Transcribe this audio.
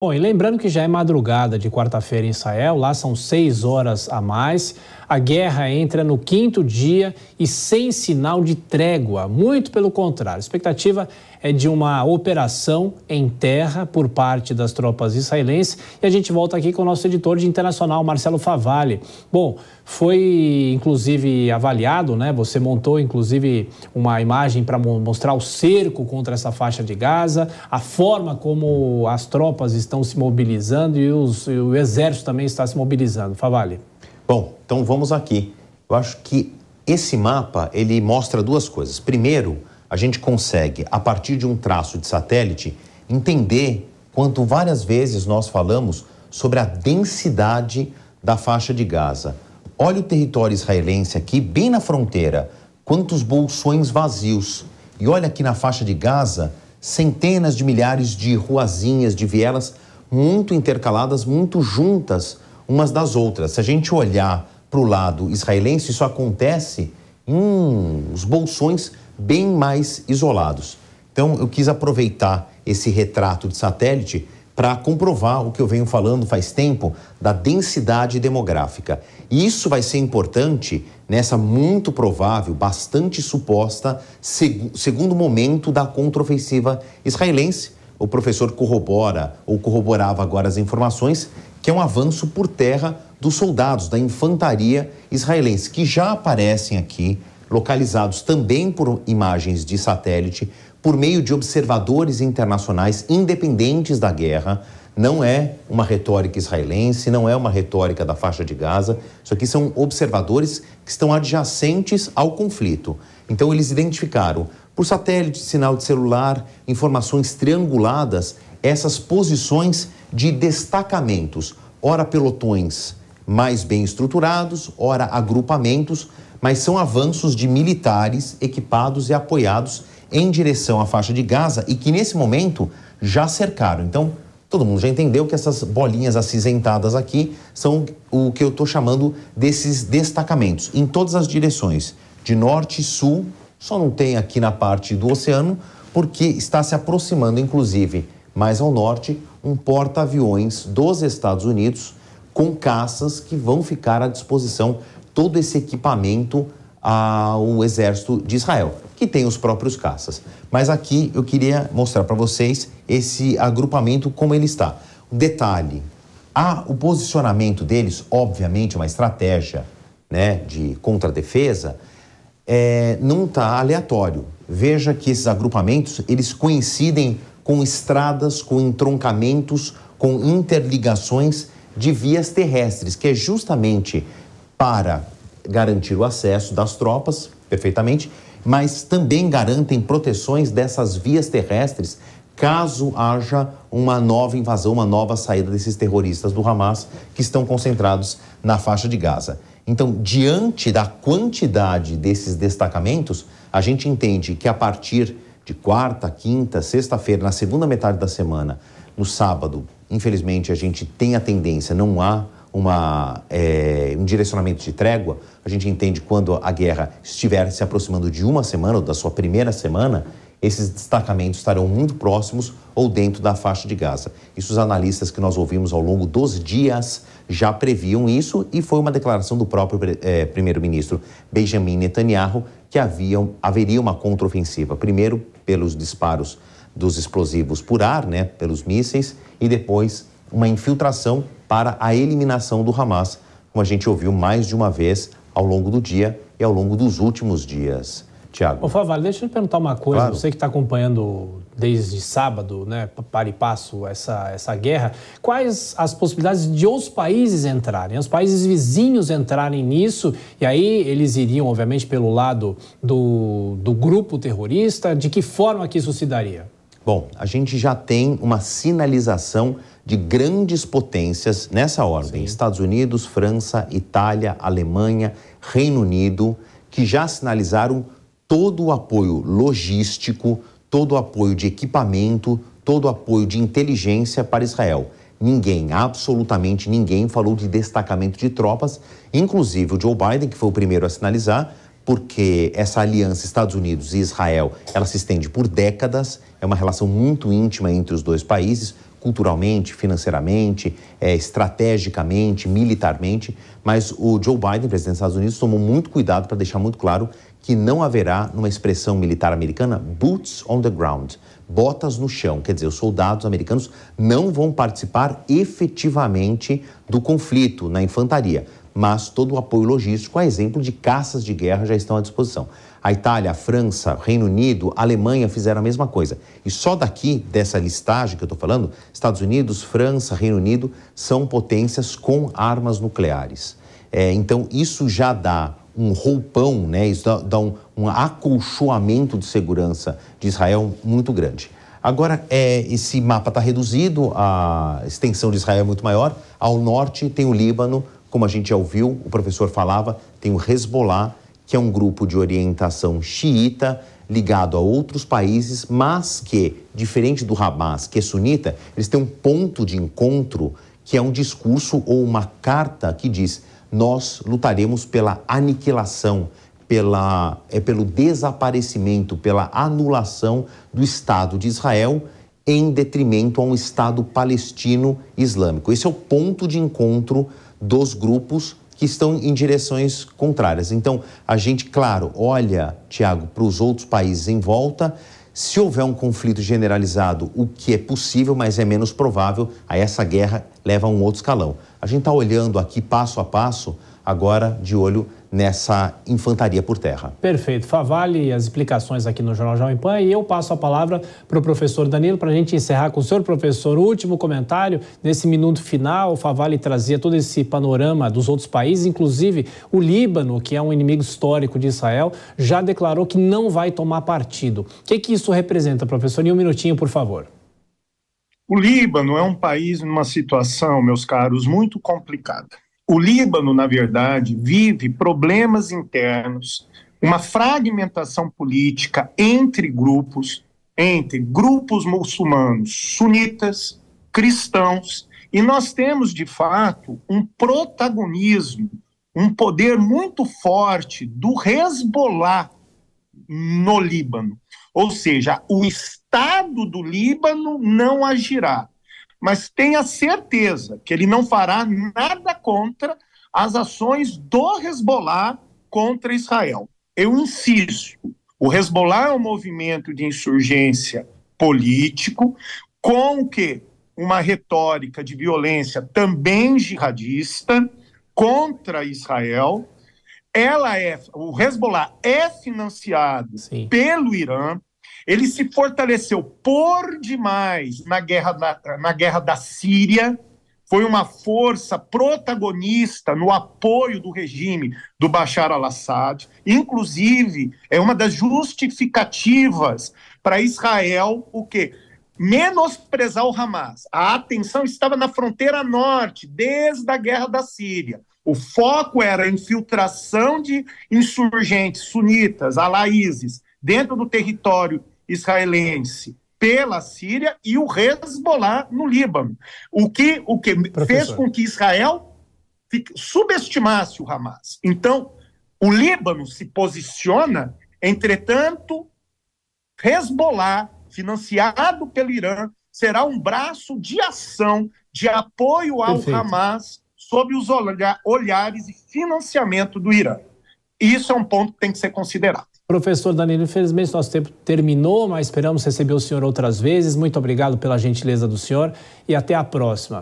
Bom, e lembrando que já é madrugada de quarta-feira em Israel, lá são 6 horas a mais. A guerra entra no 5º dia e sem sinal de trégua, muito pelo contrário. A expectativa é de uma operação em terra por parte das tropas israelenses. E a gente volta aqui com o nosso editor de internacional, Marcelo Favalli. Bom, foi inclusive avaliado, né? Você montou inclusive uma imagem para mostrar o cerco contra essa faixa de Gaza, a forma como as tropas estão se mobilizando e o exército também está se mobilizando. Favalli. Bom, então vamos aqui. Eu acho que esse mapa, ele mostra duas coisas. Primeiro, a gente consegue, a partir de um traço de satélite, entender quanto várias vezes nós falamos sobre a densidade da faixa de Gaza. Olha o território israelense aqui, bem na fronteira, quantos bolsões vazios. E olha aqui na faixa de Gaza, centenas de milhares de ruazinhas, de vielas, muito intercaladas, muito juntas umas das outras. Se a gente olhar para o lado israelense, isso acontece em os bolsões bem mais isolados. Então, eu quis aproveitar esse retrato de satélite para comprovar o que eu venho falando faz tempo da densidade demográfica. E isso vai ser importante nessa muito provável, bastante suposta, segundo momento da contraofensiva israelense. O professor corrobora, ou corroborava agora as informações, que é um avanço por terra dos soldados da infantaria israelense, que já aparecem aqui, localizados também por imagens de satélite, por meio de observadores internacionais independentes da guerra. Não é uma retórica israelense, não é uma retórica da faixa de Gaza. Isso aqui são observadores que estão adjacentes ao conflito. Então, eles identificaram, por satélite, sinal de celular, informações trianguladas, essas posições de destacamentos, ora pelotões mais bem estruturados, ora agrupamentos, mas são avanços de militares equipados e apoiados em direção à faixa de Gaza e que nesse momento já cercaram. Então, todo mundo já entendeu que essas bolinhas acinzentadas aqui são o que eu estou chamando desses destacamentos, em todas as direções, de norte e sul, só não tem aqui na parte do oceano, porque está se aproximando, inclusive, mais ao norte, um porta-aviões dos Estados Unidos com caças que vão ficar à disposição, todo esse equipamento ao exército de Israel, que tem os próprios caças. Mas aqui eu queria mostrar para vocês esse agrupamento como ele está. Um detalhe, o posicionamento deles, obviamente uma estratégia, né, de contradefesa, não está aleatório. Veja que esses agrupamentos, eles coincidem com estradas, com entroncamentos, com interligações de vias terrestres, que é justamente para garantir o acesso das tropas, perfeitamente, mas também garantem proteções dessas vias terrestres caso haja uma nova invasão, uma nova saída desses terroristas do Hamas que estão concentrados na faixa de Gaza. Então, diante da quantidade desses destacamentos, a gente entende que a partir de quarta, quinta, sexta-feira, na segunda metade da semana, no sábado, infelizmente, a gente tem a tendência, não há um direcionamento de trégua. A gente entende quando a guerra estiver se aproximando de uma semana, ou da sua primeira semana, esses destacamentos estarão muito próximos ou dentro da faixa de Gaza. Isso os analistas que nós ouvimos ao longo dos dias já previam isso, e foi uma declaração do próprio primeiro-ministro Benjamin Netanyahu que haveria uma contraofensiva, primeiro pelos disparos dos explosivos por ar, né, pelos mísseis, e depois uma infiltração para a eliminação do Hamas, como a gente ouviu mais de uma vez ao longo do dia e ao longo dos últimos dias. Tiago. Ô, Favalli, deixa eu te perguntar uma coisa. Claro. Você que está acompanhando desde sábado, né, para e passo, essa guerra, quais as possibilidades de os países entrarem, os países vizinhos entrarem nisso, e aí eles iriam, obviamente, pelo lado do grupo terrorista? De que forma que isso se daria? Bom, a gente já tem uma sinalização de grandes potências nessa ordem. Sim. Estados Unidos, França, Itália, Alemanha, Reino Unido, que já sinalizaram todo o apoio logístico, todo o apoio de equipamento, todo o apoio de inteligência para Israel. Ninguém, absolutamente ninguém, falou de destacamento de tropas, inclusive o Joe Biden, que foi o primeiro a sinalizar, porque essa aliança Estados Unidos e Israel, ela se estende por décadas, é uma relação muito íntima entre os dois países, culturalmente, financeiramente, estrategicamente, militarmente, mas o Joe Biden, presidente dos Estados Unidos, tomou muito cuidado para deixar muito claro que não haverá, numa expressão militar americana, boots on the ground, botas no chão. Quer dizer, os soldados americanos não vão participar efetivamente do conflito na infantaria, mas todo o apoio logístico, a exemplo de caças de guerra, já estão à disposição. A Itália, a França, Reino Unido, a Alemanha fizeram a mesma coisa. E só daqui, dessa listagem que eu estou falando, Estados Unidos, França, Reino Unido, são potências com armas nucleares. Então, isso já dá um roupão, né? Isso dá um acolchoamento de segurança de Israel muito grande. Agora, esse mapa está reduzido, a extensão de Israel é muito maior. Ao norte tem o Líbano, como a gente já ouviu, o professor falava, tem o Hezbollah, que é um grupo de orientação xiita, ligado a outros países, mas que, diferente do Hamas, que é sunita, eles têm um ponto de encontro que é um discurso ou uma carta que diz: nós lutaremos pela aniquilação, pelo desaparecimento, pela anulação do Estado de Israel em detrimento a um Estado palestino islâmico. Esse é o ponto de encontro dos grupos que estão em direções contrárias. Então, a gente, claro, olha, Tiago, para os outros países em volta. Se houver um conflito generalizado, o que é possível, mas é menos provável, aí essa guerra leva a um outro escalão. A gente está olhando aqui passo a passo, agora de olho nessa infantaria por terra. Perfeito. Favale as explicações aqui no Jornal Jovem Pan e eu passo a palavra para o professor Danilo para a gente encerrar com o senhor, professor. O último comentário, nesse minuto final, o Favale trazia todo esse panorama dos outros países, inclusive o Líbano, que é um inimigo histórico de Israel, já declarou que não vai tomar partido. O que isso representa, professor? Em um minutinho, por favor. O Líbano é um país numa situação, meus caros, muito complicada. O Líbano, na verdade, vive problemas internos, uma fragmentação política entre grupos muçulmanos, sunitas, cristãos, e nós temos, de fato, um protagonismo, um poder muito forte do Hezbollah no Líbano. Ou seja, o Estado do Líbano não agirá, mas tenha certeza que ele não fará nada contra as ações do Hezbollah contra Israel. Eu insisto, o Hezbollah é um movimento de insurgência político, com que uma retórica de violência também jihadista contra Israel. O Hezbollah é financiado pelo Irã. Ele se fortaleceu por demais na guerra da Síria, foi uma força protagonista no apoio do regime do Bashar al-Assad. Inclusive, é uma das justificativas para Israel o quê? Menosprezar o Hamas. A atenção estava na fronteira norte, desde a guerra da Síria. O foco era a infiltração de insurgentes sunitas, alaíses, dentro do território israelense pela Síria e o Hezbollah no Líbano. O que fez com que Israel subestimasse o Hamas. Então, o Líbano se posiciona, entretanto, Hezbollah, financiado pelo Irã, será um braço de ação, de apoio ao Hamas, sob os olhares e financiamento do Irã. Isso é um ponto que tem que ser considerado. Professor Danilo, infelizmente nosso tempo terminou, mas esperamos receber o senhor outras vezes. Muito obrigado pela gentileza do senhor e até a próxima.